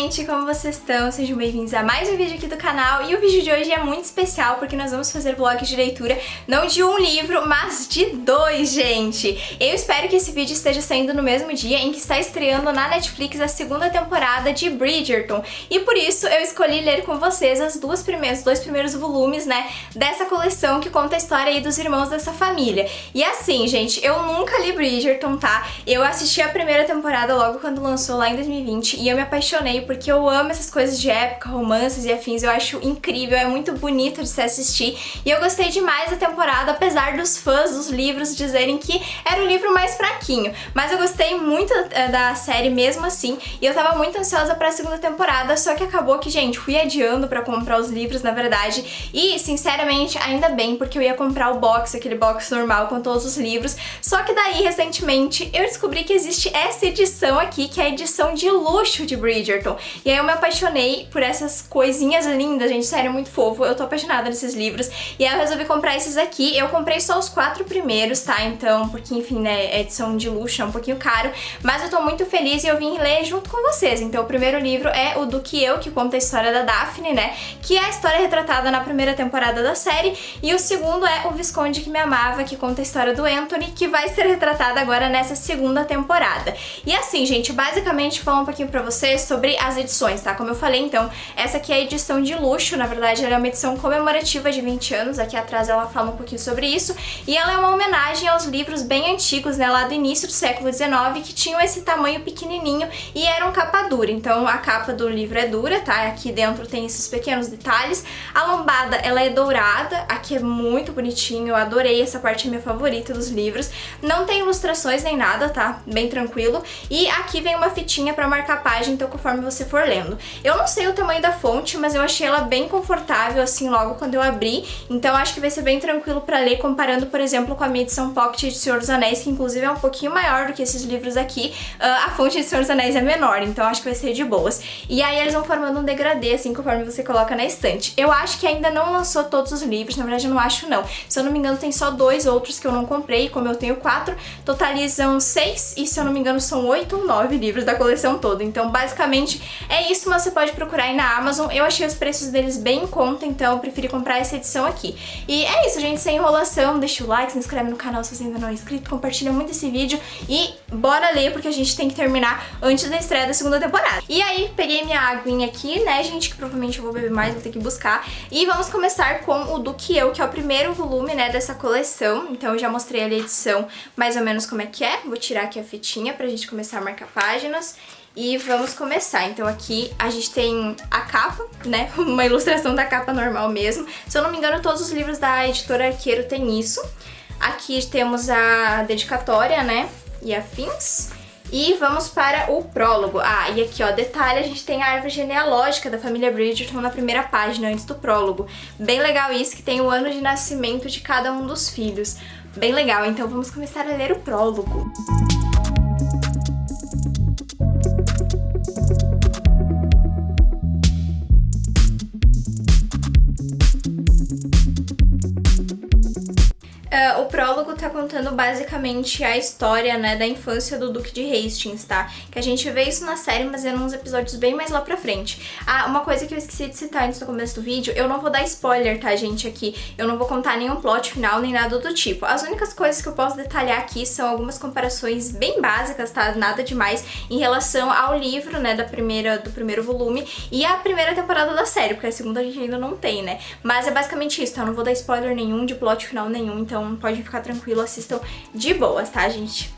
gente, como vocês estão? Sejam bem-vindos a mais um vídeo aqui do canal. E o vídeo de hoje é muito especial porque nós vamos fazer vlog de leitura, não de um livro, mas de dois, gente. Eu espero que esse vídeo esteja saindo no mesmo dia em que está estreando na Netflix a segunda temporada de Bridgerton. E por isso eu escolhi ler com vocês os dois primeiros volumes, né, dessa coleção que conta a história aí dos irmãos dessa família. E assim, gente, eu nunca li Bridgerton, tá? Eu assisti a primeira temporada logo quando lançou lá em 2020 e eu me apaixonei porque eu amo essas coisas de época, romances e afins, eu acho incrível, é muito bonito de se assistir e eu gostei demais da temporada, apesar dos fãs dos livros dizerem que era o livro mais fraquinho, mas eu gostei muito da série mesmo assim e eu tava muito ansiosa pra segunda temporada, só que acabou que, gente, fui adiando pra comprar os livros, na verdade, e sinceramente ainda bem, porque eu ia comprar o box, aquele box normal com todos os livros, só que daí recentemente eu descobri que existe essa edição aqui, que é a edição de luxo de Bridgerton. E aí eu me apaixonei por essas coisinhas lindas, gente, sério, muito fofo. Eu tô apaixonada nesses livros. E aí eu resolvi comprar esses aqui. Eu comprei só os 4 primeiros, tá? Então, porque enfim, né, a edição de luxo é um pouquinho caro, mas eu tô muito feliz e eu vim ler junto com vocês. Então o primeiro livro é o Do Que Eu, que conta a história da Daphne, né, que é a história retratada na primeira temporada da série. E o segundo é O Visconde Que Me Amava, que conta a história do Anthony, que vai ser retratada agora nessa segunda temporada. E assim, gente, basicamente falar um pouquinho pra vocês sobre as edições, tá? Como eu falei, então, essa aqui é a edição de luxo, na verdade ela é uma edição comemorativa de 20 anos, aqui atrás ela fala um pouquinho sobre isso, e ela é uma homenagem aos livros bem antigos, né, lá do início do século XIX, que tinham esse tamanho pequenininho e eram capa dura, então a capa do livro é dura, tá? Aqui dentro tem esses pequenos detalhes, a lombada ela é dourada, aqui é muito bonitinho, eu adorei, essa parte é minha favorita dos livros, não tem ilustrações nem nada, tá? Bem tranquilo, e aqui vem uma fitinha pra marcar a página, então conforme você for lendo. Eu não sei o tamanho da fonte, mas eu achei ela bem confortável assim logo quando eu abri, então acho que vai ser bem tranquilo pra ler, comparando, por exemplo, com a minha edição Pocket de Senhor dos Anéis, que inclusive é um pouquinho maior do que esses livros aqui. A fonte de Senhor dos Anéis é menor, então acho que vai ser de boas. E aí eles vão formando um degradê, assim, conforme você coloca na estante. Eu acho que ainda não lançou todos os livros, na verdade eu não acho não. Se eu não me engano tem só 2 outros que eu não comprei, como eu tenho 4, totalizam 6 e se eu não me engano são 8 ou 9 livros da coleção toda. Então basicamente é isso, mas você pode procurar aí na Amazon. Eu achei os preços deles bem em conta, então eu preferi comprar essa edição aqui. E é isso, gente, sem enrolação, deixa o like, se inscreve no canal se você ainda não é inscrito, compartilha muito esse vídeo e bora ler, porque a gente tem que terminar antes da estreia da segunda temporada. E aí, peguei minha aguinha aqui, né, gente, que provavelmente eu vou beber mais, vou ter que buscar. E vamos começar com o Do Que Eu, que é o primeiro volume, né, dessa coleção. Então eu já mostrei ali a edição, mais ou menos como é que é. Vou tirar aqui a fitinha pra gente começar a marcar páginas. E vamos começar. Então aqui a gente tem a capa, né, uma ilustração da capa normal mesmo. Se eu não me engano, todos os livros da editora Arqueiro tem isso. Aqui temos a dedicatória, né, e afins. E vamos para o prólogo. Ah, e aqui, ó, detalhe, a gente tem a árvore genealógica da família Bridgerton na primeira página, antes do prólogo. Bem legal isso, que tem o ano de nascimento de cada um dos filhos. Bem legal, então vamos começar a ler o prólogo. O prólogo tá contando basicamente a história, né, da infância do Duque de Hastings, tá? Que a gente vê isso na série, mas é nos episódios bem mais lá pra frente. Ah, uma coisa que eu esqueci de citar antes do começo do vídeo, eu não vou dar spoiler, tá, gente, aqui. Eu não vou contar nenhum plot final, nem nada do tipo. As únicas coisas que eu posso detalhar aqui são algumas comparações bem básicas, tá? Nada demais em relação ao livro, né, do primeiro volume e a primeira temporada da série, porque a segunda a gente ainda não tem, né? Mas é basicamente isso, tá? Eu não vou dar spoiler nenhum, de plot final nenhum, então pode ficar tranquilo, assistam de boas, tá, gente?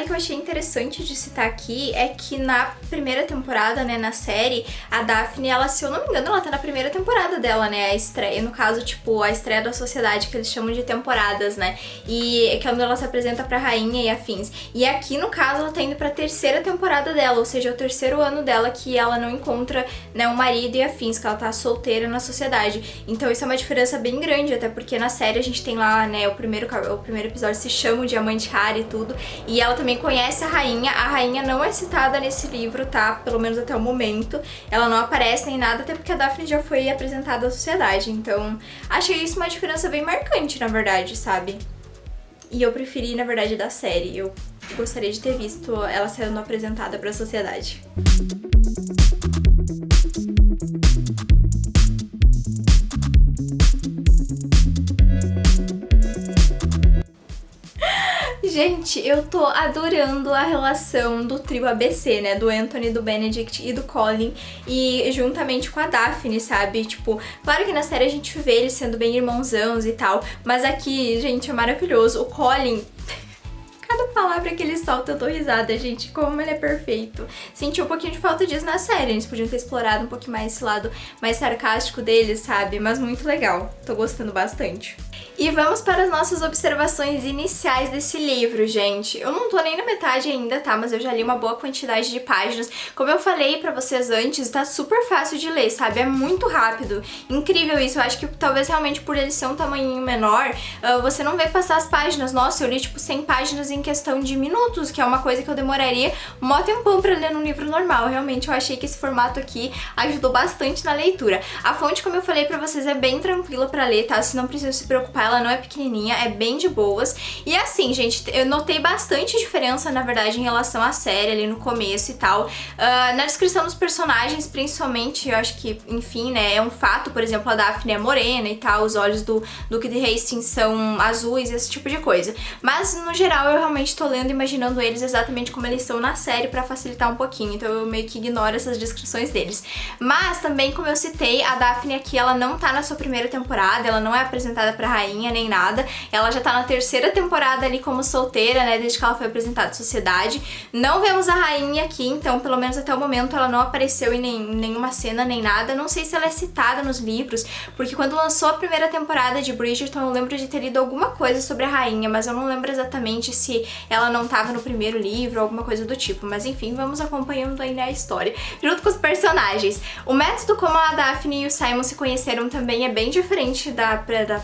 Que eu achei interessante de citar aqui é que na primeira temporada, né, na série, a Daphne, ela, se eu não me engano, ela tá na primeira temporada dela, né, a estreia, no caso, tipo, a estreia da sociedade, que eles chamam de temporadas, né, e é quando ela se apresenta pra rainha e afins. E aqui, no caso, ela tá indo pra terceira temporada dela, ou seja, é o terceiro ano dela que ela não encontra, né, um marido e afins, que ela tá solteira na sociedade. Então isso é uma diferença bem grande, até porque na série a gente tem lá, né, o primeiro episódio se chama o Diamante Raro e tudo, e ela também conhece essa rainha. A rainha não é citada nesse livro, tá? Pelo menos até o momento. Ela não aparece nem nada, até porque a Daphne já foi apresentada à sociedade. Então, achei isso uma diferença bem marcante, na verdade, sabe? E eu preferi, na verdade, da série. Eu gostaria de ter visto ela sendo apresentada pra sociedade. Gente, eu tô adorando a relação do trio ABC, né? Do Anthony, do Benedict e do Colin. E juntamente com a Daphne, sabe? Tipo, claro que na série a gente vê eles sendo bem irmãozãos e tal. Mas aqui, gente, é maravilhoso. O Colin... Cada palavra que ele solta eu dou risada, gente, como ele é perfeito. Senti um pouquinho de falta disso na série, eles podiam ter explorado um pouquinho mais esse lado mais sarcástico deles, sabe? Mas muito legal, tô gostando bastante. E vamos para as nossas observações iniciais desse livro, gente. Eu não tô nem na metade ainda, tá? Mas eu já li uma boa quantidade de páginas. Como eu falei pra vocês antes, tá super fácil de ler, sabe? É muito rápido. Incrível isso. Eu acho que talvez realmente por ele ser um tamanhinho menor, você não vê passar as páginas. Nossa, eu li tipo 100 páginas em questão de minutos, que é uma coisa que eu demoraria um mó tempão pra ler num livro normal. Realmente eu achei que esse formato aqui ajudou bastante na leitura. A fonte, como eu falei pra vocês, é bem tranquila pra ler, tá? Você não precisa se preocupar, ela não é pequenininha, é bem de boas. E assim, gente, eu notei bastante diferença, na verdade, em relação à série ali no começo e tal. Na descrição dos personagens, principalmente, eu acho que, enfim, né, é um fato, por exemplo, a Daphne é morena e tal, os olhos do Duque de Hastings são azuis, esse tipo de coisa. Mas, no geral, eu realmente tô lendo e imaginando eles exatamente como eles são na série pra facilitar um pouquinho, então eu meio que ignoro essas descrições deles. Mas, também, como eu citei, a Daphne aqui, ela não tá na sua primeira temporada, ela não é apresentada pra rainha nem nada, ela já tá na terceira temporada ali como solteira, né, desde que ela foi apresentada à sociedade. Não vemos a rainha aqui, então pelo menos até o momento ela não apareceu em nenhuma cena nem nada. Não sei se ela é citada nos livros, porque quando lançou a primeira temporada de Bridgerton eu lembro de ter lido alguma coisa sobre a rainha, mas eu não lembro exatamente se ela não tava no primeiro livro ou alguma coisa do tipo. Mas enfim, vamos acompanhando aí, né, a história, junto com os personagens. O método como a Daphne e o Simon se conheceram também é bem diferente da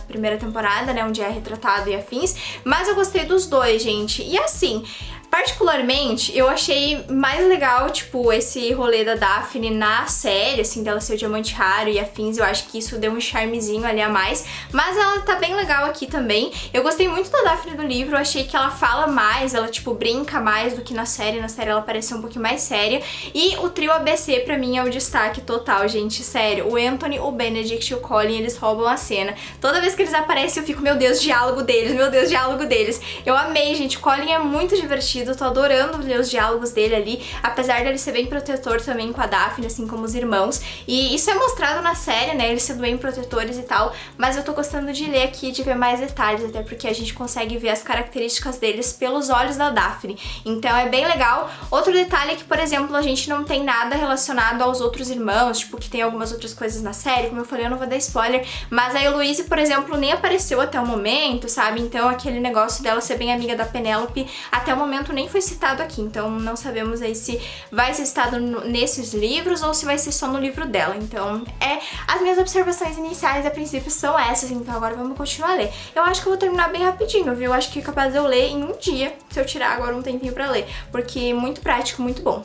primeira temporada, né, onde é retratado e afins, mas eu gostei dos dois, gente. E assim, particularmente, eu achei mais legal, tipo, esse rolê da Daphne na série, assim, dela ser o diamante raro e afins. Eu acho que isso deu um charmezinho ali a mais, mas ela tá bem legal aqui também. Eu gostei muito da Daphne do livro, eu achei que ela fala mais, ela, tipo, brinca mais do que na série. Na série ela pareceu um pouquinho mais séria. E o trio ABC, pra mim, é o destaque total, gente, sério. O Anthony, o Benedict e o Colin, eles roubam a cena. Toda vez que eles aparecem, eu fico, meu Deus, diálogo deles, meu Deus, diálogo deles. Eu amei, gente, o Colin é muito divertido. Eu tô adorando ler os diálogos dele ali, apesar dele ser bem protetor também com a Daphne, assim como os irmãos. E isso é mostrado na série, né, eles sendo bem protetores e tal, mas eu tô gostando de ler aqui, de ver mais detalhes, até porque a gente consegue ver as características deles pelos olhos da Daphne. Então é bem legal. Outro detalhe é que, por exemplo, a gente não tem nada relacionado aos outros irmãos, tipo, que tem algumas outras coisas na série, como eu falei, eu não vou dar spoiler, mas a Heloise, por exemplo, nem apareceu até o momento, sabe? Então aquele negócio dela ser bem amiga da Penélope, até o momento nem foi citado aqui, então não sabemos aí se vai ser citado nesses livros ou se vai ser só no livro dela. Então, as minhas observações iniciais a princípio são essas, então agora vamos continuar a ler. Eu acho que eu vou terminar bem rapidinho, viu? Eu acho que é capaz de eu ler em um dia, se eu tirar agora um tempinho pra ler, porque muito prático, muito bom.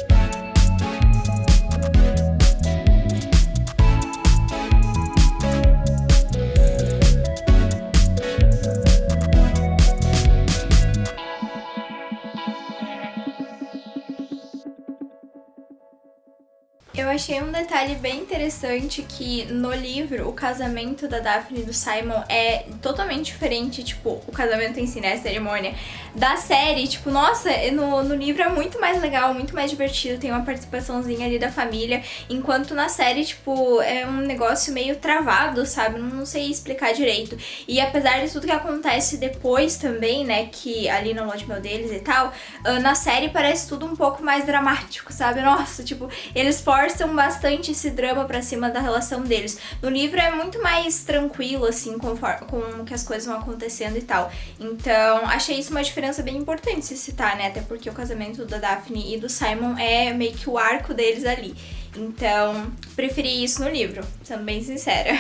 Eu achei um detalhe bem interessante que no livro o casamento da Daphne e do Simon é totalmente diferente, tipo, o casamento em si, né, a cerimônia da série, tipo, nossa, no livro é muito mais legal, muito mais divertido, tem uma participaçãozinha ali da família, enquanto na série, tipo, é um negócio meio travado, sabe, não sei explicar direito. E apesar de tudo que acontece depois também, né, que ali no lua de mel deles e tal, na série parece tudo um pouco mais dramático, sabe, nossa, tipo, eles forçam bastante esse drama pra cima da relação deles. No livro é muito mais tranquilo, assim, com que as coisas vão acontecendo e tal. Então, achei isso uma diferença bem importante se citar, né? Até porque o casamento da Daphne e do Simon é meio que o arco deles ali. Então, preferi isso no livro, sendo bem sincera.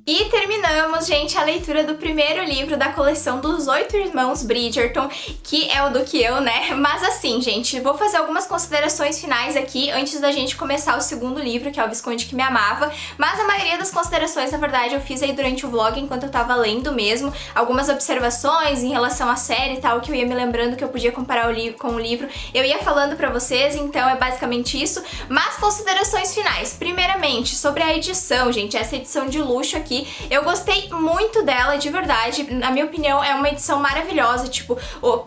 E terminando terminamos, gente, a leitura do primeiro livro da coleção dos 8 irmãos Bridgerton, que é o do que eu, né? Mas assim, gente, vou fazer algumas considerações finais aqui antes da gente começar o segundo livro, que é O Visconde que Me Amava, mas a maioria das considerações, na verdade, eu fiz aí durante o vlog enquanto eu tava lendo mesmo, algumas observações em relação à série e tal, que eu ia me lembrando que eu podia comparar com o livro, eu ia falando pra vocês, então é basicamente isso. Mas considerações finais, primeiramente, sobre a edição, gente, essa edição de luxo aqui, eu gostei muito dela, de verdade, na minha opinião é uma edição maravilhosa, tipo,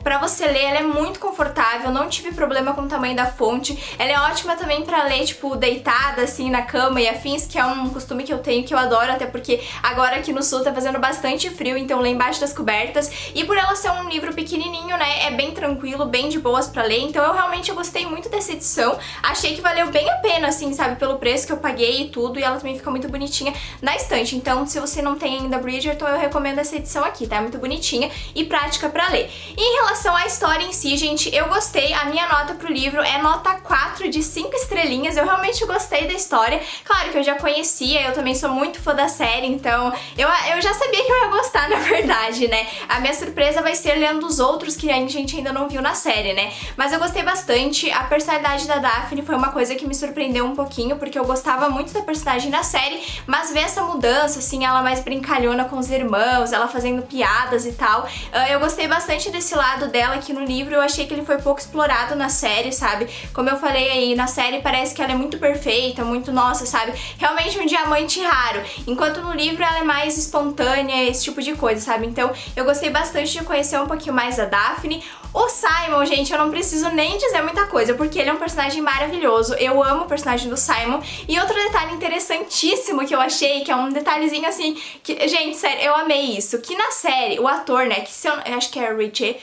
pra você ler ela é muito confortável, não tive problema com o tamanho da fonte, ela é ótima também pra ler, tipo, deitada assim na cama e afins, que é um costume que eu tenho, que eu adoro, até porque agora aqui no sul tá fazendo bastante frio, então ler embaixo das cobertas, e por ela ser um livro pequenininho, né, é bem tranquilo, bem de boas pra ler, então eu realmente gostei muito dessa edição, achei que valeu bem a pena, assim, sabe, pelo preço que eu paguei e tudo, e ela também fica muito bonitinha na estante, então se você não tem ainda Bridgerton, eu recomendo essa edição aqui, tá? É muito bonitinha e prática pra ler. E em relação à história em si, gente, eu gostei, a minha nota pro livro é nota 4 de 5 estrelinhas, eu realmente gostei da história, claro que eu já conhecia, eu também sou muito fã da série, então eu já sabia que eu ia gostar, na verdade, né? A minha surpresa vai ser lendo os outros que a gente ainda não viu na série, né? Mas eu gostei bastante, a personalidade da Daphne foi uma coisa que me surpreendeu um pouquinho, porque eu gostava muito da personagem na série, mas ver essa mudança, assim, ela mais brincalhona com os irmãos, ela fazendo piadas e tal, eu gostei bastante desse lado dela aqui no livro, eu achei que ele foi pouco explorado na série, sabe? Como eu falei aí, na série parece que ela é muito perfeita, muito, nossa, sabe? Realmente um diamante raro, enquanto no livro ela é mais espontânea, esse tipo de coisa, sabe? Então eu gostei bastante de conhecer um pouquinho mais da Daphne. O Simon, gente, eu não preciso nem dizer muita coisa, porque ele é um personagem maravilhoso, eu amo o personagem do Simon. E outro detalhe interessantíssimo que eu achei, que é um detalhezinho assim, que, gente, sério, eu amei isso, que na série, o ator, né, que se eu acho que é Roger,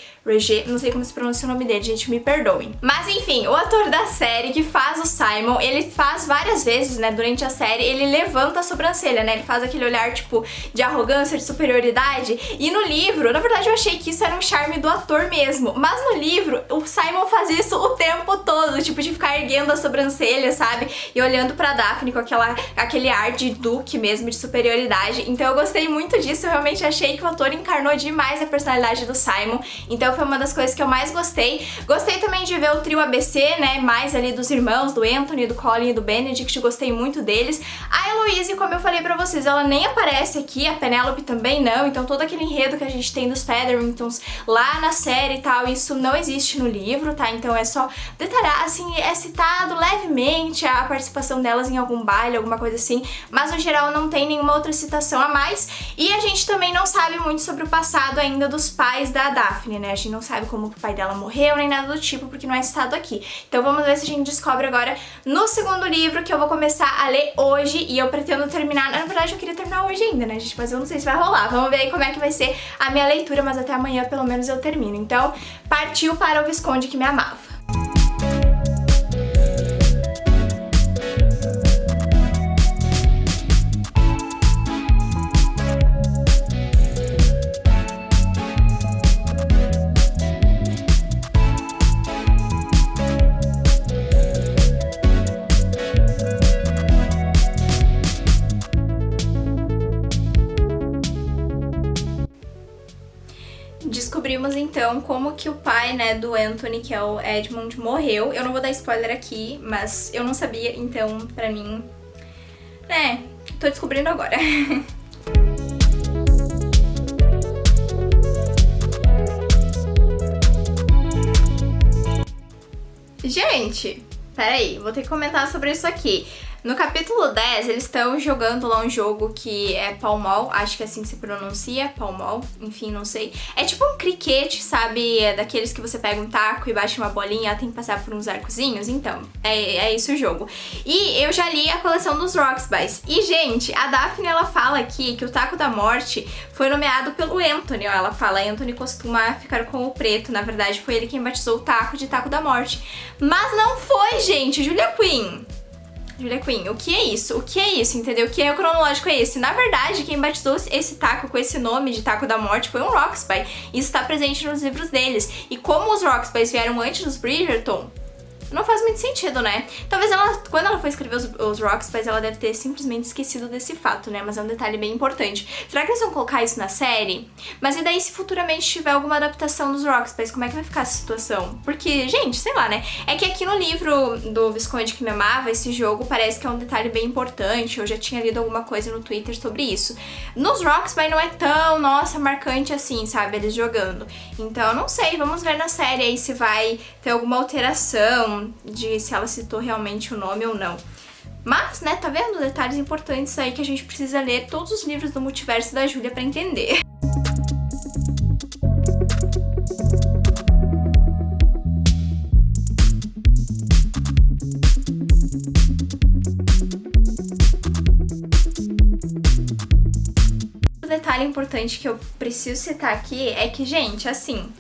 não sei como se pronuncia o nome dele, gente, me perdoem. Mas enfim, o ator da série que faz o Simon, ele faz várias vezes, né, durante a série, ele levanta a sobrancelha, né, ele faz aquele olhar, tipo, de arrogância, de superioridade. E no livro, na verdade eu achei que isso era um charme do ator mesmo, mas no livro, o Simon faz isso o tempo todo, tipo, de ficar erguendo a sobrancelha, sabe, e olhando pra Daphne com aquele ar de duque mesmo, de superioridade. Então eu gostei muito disso, eu realmente achei que o ator encarnou demais a personalidade do Simon, então foi uma das coisas que eu mais gostei. Gostei também de ver o trio ABC, né, mais ali dos irmãos, do Anthony, do Colin e do Benedict, gostei muito deles. A Heloise, como eu falei pra vocês, ela nem aparece aqui, a Penélope também não, então todo aquele enredo que a gente tem dos Featheringtons lá na série e tal, isso não existe no livro, tá? Então é só detalhar, assim, é citado levemente a participação delas em algum baile, alguma coisa assim, mas no geral não tem nenhuma outra citação a mais. E a gente também não sabe muito sobre o passado ainda dos pais da Daphne, né? A gente não sabe como o pai dela morreu, nem nada do tipo, porque não é citado aqui. Então vamos ver se a gente descobre agora no segundo livro, que eu vou começar a ler hoje, e eu pretendo terminar, na verdade eu queria terminar hoje ainda, né, gente, mas eu não sei se vai rolar. Vamos ver aí como é que vai ser a minha leitura, mas até amanhã pelo menos eu termino. Então, partiu para O Visconde que Me Amava. Descobrimos então como que o pai, né, do Anthony, que é o Edmund, morreu. Eu não vou dar spoiler aqui, mas eu não sabia, então pra mim, tô descobrindo agora. Gente, peraí, vou ter que comentar sobre isso aqui. No capítulo 10, eles estão jogando lá um jogo que é Pall Mall, acho que é assim que se pronuncia, Pall Mall, enfim, não sei. É tipo um cricket, sabe? É daqueles que você pega um taco e baixa uma bolinha e ela tem que passar por uns arcozinhos, então, é isso o jogo. E eu já li a coleção dos Roxbys. E, gente, a Daphne, ela fala aqui que o taco da morte foi nomeado pelo Anthony, ó, ela fala, Anthony costuma ficar com o preto, na verdade foi ele quem batizou o taco de taco da morte. Mas não foi, gente, Julia Quinn, o que é isso? O que é isso, entendeu? O que é o cronológico é esse? Na verdade, quem batizou esse taco com esse nome de taco da morte foi um Roxby. Isso está presente nos livros deles. E como os Roxbys vieram antes dos Bridgerton, não faz muito sentido, né? Talvez ela, quando ela foi escrever os Roxpies, ela deve ter simplesmente esquecido desse fato, né? Mas é um detalhe bem importante. Será que eles vão colocar isso na série? Mas e daí se futuramente tiver alguma adaptação dos Roxpies, como é que vai ficar essa situação? Porque, gente, sei lá, né? É que aqui no livro do Visconde que Me Amava, esse jogo parece que é um detalhe bem importante. Eu já tinha lido alguma coisa no Twitter sobre isso. Nos Roxpies não é tão, nossa, marcante assim, sabe? Eles jogando. Então, não sei, vamos ver na série aí se vai ter alguma alteração de se ela citou realmente o nome ou não. Mas, né, tá vendo? Detalhes importantes aí que a gente precisa ler todos os livros do multiverso da Júlia pra entender. Detalhe importante que eu preciso citar aqui é que, gente, assim,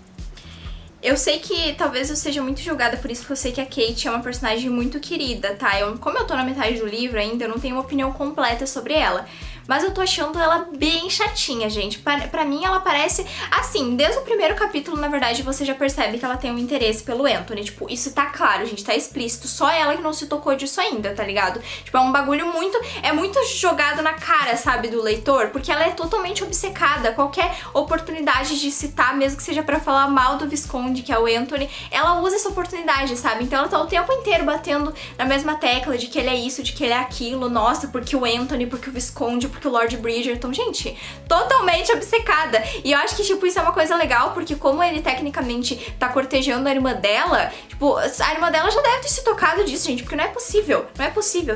eu sei que talvez eu seja muito julgada por isso, porque eu sei que a Kate é uma personagem muito querida, tá? Como eu tô na metade do livro ainda, eu não tenho uma opinião completa sobre ela. Mas eu tô achando ela bem chatinha, gente. Pra mim, ela parece... Assim, desde o primeiro capítulo, na verdade, você já percebe que ela tem um interesse pelo Anthony. Tipo, isso tá claro, gente, tá explícito. Só ela que não se tocou disso ainda, tá ligado? Tipo, é um bagulho muito... É muito jogado na cara, sabe, do leitor. Porque ela é totalmente obcecada. Qualquer oportunidade de citar, mesmo que seja pra falar mal do Visconde, que é o Anthony, ela usa essa oportunidade, sabe? Então ela tá o tempo inteiro batendo na mesma tecla de que ele é isso, de que ele é aquilo. Nossa, porque o Anthony, porque o Visconde, porque o Lord Bridgerton, gente, totalmente obcecada. E eu acho que, tipo, isso é uma coisa legal, porque como ele tecnicamente tá cortejando a irmã dela, tipo, a irmã dela já deve ter se tocado disso, gente, porque não é possível,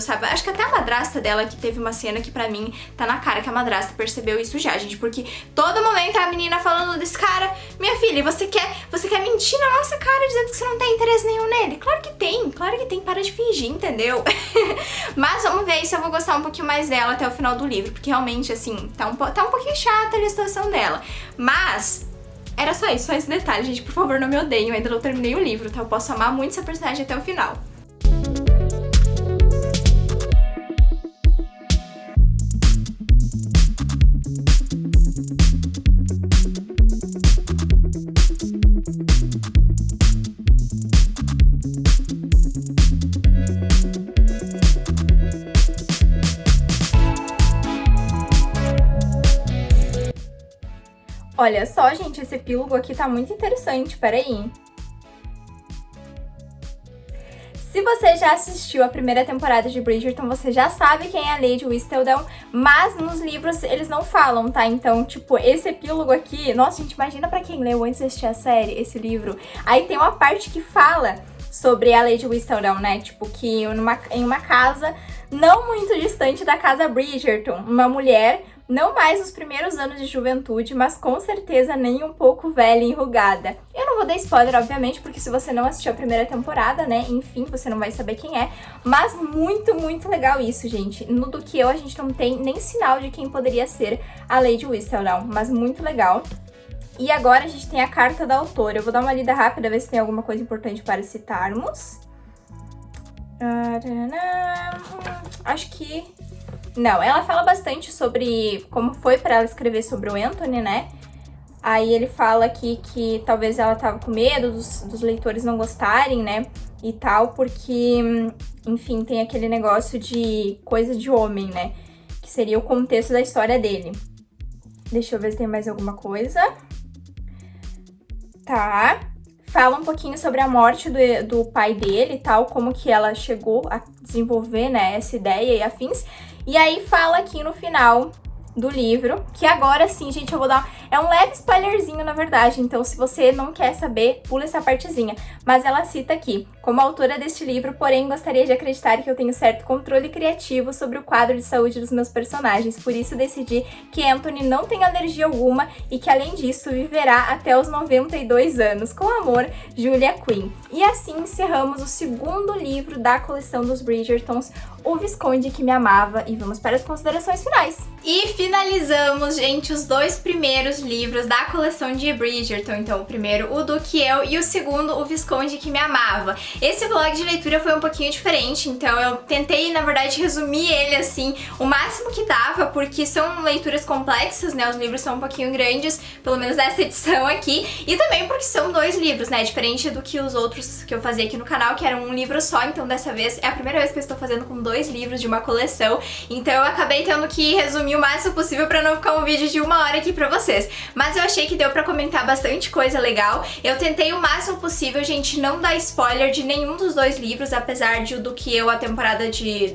sabe? Acho que até a madrasta dela, que teve uma cena que pra mim tá na cara que a madrasta percebeu isso já, gente, porque todo momento a menina falando desse cara, minha filha, você quer mentir na nossa cara dizendo que você não tem interesse nenhum nele? Claro que tem, para de fingir, entendeu? Mas vamos ver se eu vou gostar um pouquinho mais dela até o final do livro, porque realmente, assim, tá um pouquinho chata a situação dela. Mas era só isso, só esse detalhe, gente. Por favor, não me odeiem, eu ainda não terminei o livro, tá? Eu posso amar muito essa personagem até o final. Olha só, gente, esse epílogo aqui tá muito interessante, peraí. Se você já assistiu a primeira temporada de Bridgerton, você já sabe quem é a Lady Whistledown, mas nos livros eles não falam, tá? Então, tipo, esse epílogo aqui... Nossa, gente, imagina pra quem leu antes de assistir a série, esse livro. Aí tem uma parte que fala sobre a Lady Whistledown, né? Tipo, que em uma casa não muito distante da casa Bridgerton, uma mulher... Não mais nos primeiros anos de juventude, mas com certeza nem um pouco velha e enrugada. Eu não vou dar spoiler, obviamente, porque se você não assistiu a primeira temporada, né, enfim, você não vai saber quem é. Mas muito, muito legal isso, gente. No do que eu, a gente não tem nem sinal de quem poderia ser a Lady Whistledown, mas muito legal. E agora a gente tem a carta da autora. Eu vou dar uma lida rápida, ver se tem alguma coisa importante para citarmos. Acho que... Não, ela fala bastante sobre como foi pra ela escrever sobre o Anthony, né? Aí ele fala aqui que talvez ela tava com medo dos leitores não gostarem, né? E tal, porque, enfim, tem aquele negócio de coisa de homem, né? Que seria o contexto da história dele. Deixa eu ver se tem mais alguma coisa. Tá. Fala um pouquinho sobre a morte do pai dele e tal, como que ela chegou a desenvolver, né, essa ideia e afins. E aí fala aqui no final do livro, que agora sim, gente, eu vou dar... É um leve spoilerzinho, na verdade, então se você não quer saber, pula essa partezinha. Mas ela cita aqui, como autora deste livro, porém gostaria de acreditar que eu tenho certo controle criativo sobre o quadro de saúde dos meus personagens, por isso decidi que Anthony não tem alergia alguma e que, além disso, viverá até os 92 anos. Com amor, Julia Quinn. E assim encerramos o segundo livro da coleção dos Bridgertons, O Visconde que Me Amava, e vamos para as considerações finais. E finalizamos, gente, os dois primeiros livros da coleção de Bridgerton. Então, o primeiro, O Duque e Eu, e o segundo, O Visconde que Me Amava. Esse vlog de leitura foi um pouquinho diferente, então eu tentei, na verdade, resumir ele, assim, o máximo que dava, porque são leituras complexas, né? Os livros são um pouquinho grandes, pelo menos dessa edição aqui, e também porque são dois livros, né? Diferente do que os outros que eu fazia aqui no canal, que eram um livro só, então dessa vez é a primeira vez que eu estou fazendo com dois livros de uma coleção, então eu acabei tendo que resumir o máximo possível pra não ficar um vídeo de 1 hora aqui pra vocês. Mas eu achei que deu pra comentar bastante coisa legal. Eu tentei o máximo possível, gente, não dar spoiler de nenhum dos dois livros, apesar de O Duque e Eu, a temporada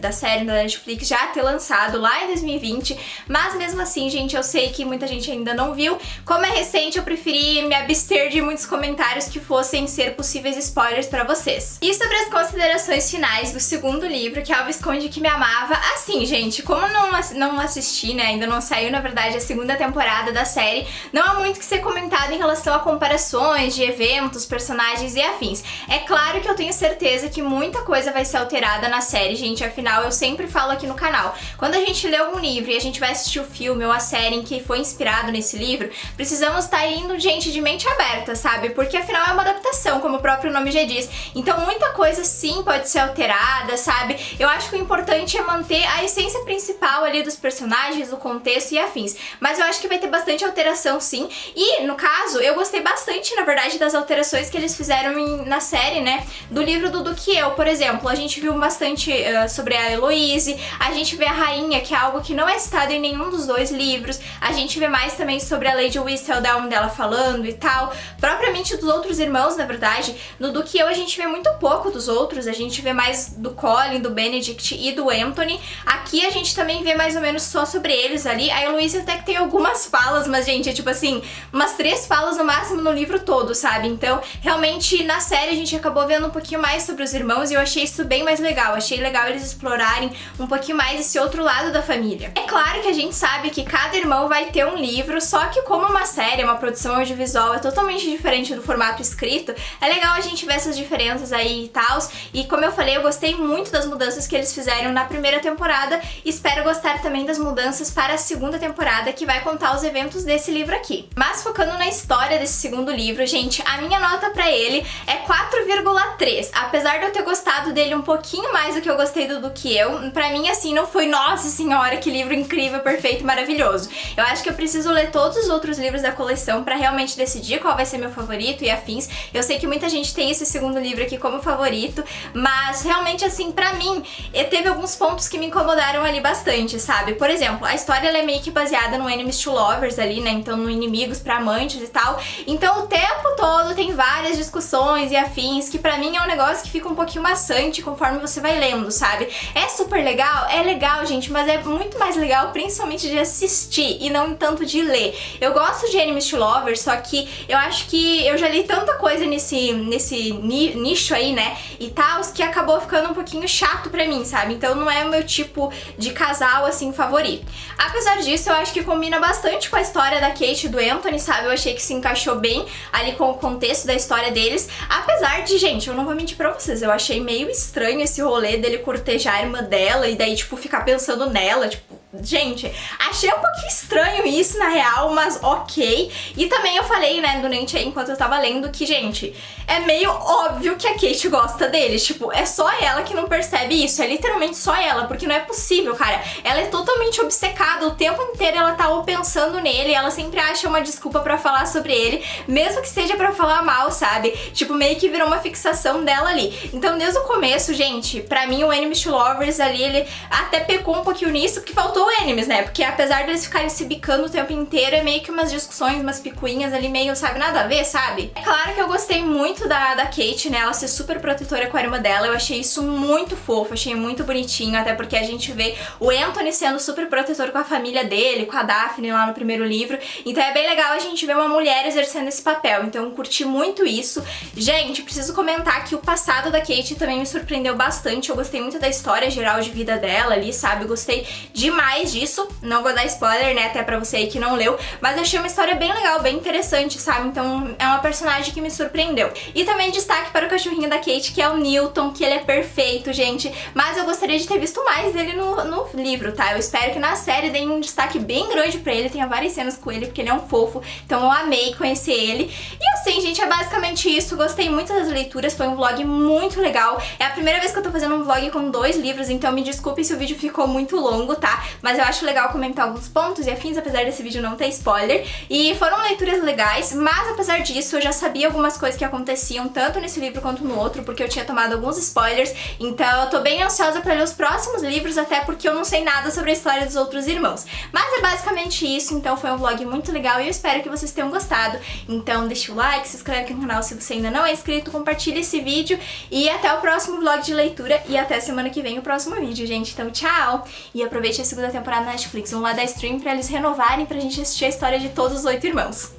da série da Netflix, já ter lançado lá em 2020. Mas mesmo assim, gente, eu sei que muita gente ainda não viu. Como é recente, eu preferi me abster de muitos comentários que fossem ser possíveis spoilers pra vocês. E sobre as considerações finais do segundo livro, que é O Visconde que Me Amava, assim, gente, como não assisti, né, ainda não saiu, na verdade, a segunda temporada da série, não há muito que ser comentado em relação a comparações de eventos, personagens e afins. É claro que eu tenho certeza que muita coisa vai ser alterada na série, gente, afinal eu sempre falo aqui no canal, quando a gente lê algum livro e a gente vai assistir o filme ou a série em que foi inspirado nesse livro, precisamos estar indo, gente, de mente aberta, sabe? Porque afinal é uma adaptação, como o próprio nome já diz. Então muita coisa sim pode ser alterada, sabe? Eu acho que o importante é manter a essência principal ali dos personagens, do contexto e afins. Mas eu acho que vai ter bastante alteração sim. E, no caso, eu gostei bastante, na verdade, das alterações que eles fizeram na série, né? Do livro do Duque e Eu, por exemplo. A gente viu bastante sobre a Heloise, a gente vê a rainha, que é algo que não é citado em nenhum dos dois livros. A gente vê mais também sobre a Lady Whistledown dela falando e tal. Propriamente dos outros irmãos, na verdade. No Duque e Eu a gente vê muito pouco dos outros. A gente vê mais do Colin, do Benedict e do Anthony. Aqui a gente também vê mais ou menos só sobre eles ali. A Heloise até que tem algumas falas, mas, gente, é tipo assim, umas 3 falas no máximo no livro todo, sabe? Então, realmente, na série a gente acabou vendo um pouquinho mais sobre os irmãos e eu achei isso bem mais legal. Achei legal eles explorarem um pouquinho mais esse outro lado da família. É claro que a gente sabe que cada irmão vai ter um livro, só que como uma série, uma produção audiovisual é totalmente diferente do formato escrito, é legal a gente ver essas diferenças aí e tal. E como eu falei, eu gostei muito das mudanças que eles fizeram na primeira temporada. Espero gostar também das mudanças para a segunda temporada, que vai contar os eventos desse livro aqui. Mas focando na história desse segundo livro, gente, a minha nota pra ele é 4,3. Apesar de eu ter gostado dele um pouquinho mais do que eu gostei do Duque e Eu, pra mim, assim, não foi, nossa senhora, que livro incrível, perfeito, maravilhoso. Eu acho que eu preciso ler todos os outros livros da coleção pra realmente decidir qual vai ser meu favorito e afins. Eu sei que muita gente tem esse segundo livro aqui como favorito, mas realmente, assim, pra mim, teve alguns pontos que me incomodaram ali bastante, sabe? Por exemplo, a história ela é meio que baseada no Enemies to Lovers ali, né? Então no inimigos pra amantes e tal. Então o tempo todo tem várias discussões e afins, que pra mim é um negócio que fica um pouquinho maçante conforme você vai lendo, sabe? É super legal? É legal, gente, mas é muito mais legal principalmente de assistir e não tanto de ler. Eu gosto de Enemies to Lovers, só que eu acho que eu já li tanta coisa nesse nicho aí, né? E tal, que acabou ficando um pouquinho chato pra mim, sabe? Então não é o meu tipo de casal, assim, favorito. Apesar disso, eu acho que combina bastante com a história da Kate e do Anthony, sabe? Eu achei que se encaixou bem ali com o contexto da história deles. Apesar de, gente, eu não vou mentir pra vocês, eu achei meio estranho esse rolê dele cortejar a irmã dela e daí, tipo, ficar pensando nela, tipo... Gente, achei um pouquinho estranho isso, na real, mas ok. E também eu falei, né, durante aí, enquanto eu tava lendo, que, gente, é meio óbvio que a Kate gosta dele. Tipo, é só ela que não percebe isso. É literalmente só ela, porque não é possível, cara. Ela é totalmente obcecada, o tempo inteiro ela tá ou pensando nele, ela sempre acha uma desculpa pra falar sobre ele, mesmo que seja pra falar mal, sabe? Tipo, meio que virou uma fixação dela ali. Então, desde o começo, gente, pra mim o Enemies to Lovers ali, ele até pecou um pouquinho nisso, porque faltou o Enemies, né? Porque apesar deles ficarem se bicando o tempo inteiro, é meio que umas discussões, umas picuinhas ali meio, sabe, nada a ver, sabe? É claro que eu gostei muito da Kate, né? Ela ser super protetora com a irmã dela, eu achei isso muito fofo, achei muito bonitinho, até porque a gente vê o Anthony sendo super protetor com a família dele, com a Daphne lá no primeiro livro, então é bem legal a gente ver uma mulher exercendo esse papel, então eu curti muito isso. Gente, preciso comentar que o passado da Kate também me surpreendeu bastante, eu gostei muito da história geral de vida dela ali, sabe? Eu gostei demais mais disso, não vou dar spoiler, né, até pra você aí que não leu, mas eu achei uma história bem legal, bem interessante, sabe? Então é uma personagem que me surpreendeu. E também destaque para o cachorrinho da Kate, que é o Newton, que ele é perfeito, gente, mas eu gostaria de ter visto mais dele no livro, tá? Eu espero que na série deem um destaque bem grande pra ele, tenha várias cenas com ele, porque ele é um fofo, então eu amei conhecer ele. E assim, gente, é basicamente isso, gostei muito das leituras, foi um vlog muito legal. É a primeira vez que eu tô fazendo um vlog com 2 livros, então me desculpe se o vídeo ficou muito longo, tá? Mas eu acho legal comentar alguns pontos e afins, apesar desse vídeo não ter spoiler. E foram leituras legais, mas apesar disso eu já sabia algumas coisas que aconteciam tanto nesse livro quanto no outro, porque eu tinha tomado alguns spoilers, então eu tô bem ansiosa pra ler os próximos livros, até porque eu não sei nada sobre a história dos outros irmãos. Mas é basicamente isso, então foi um vlog muito legal e eu espero que vocês tenham gostado. Então deixa o like, se inscreve aqui no canal se você ainda não é inscrito, compartilha esse vídeo e até o próximo vlog de leitura e até semana que vem o próximo vídeo, gente. Então tchau! E aproveite a segunda temporada na Netflix, vamos lá dar stream pra eles renovarem pra gente assistir a história de todos os 8 irmãos.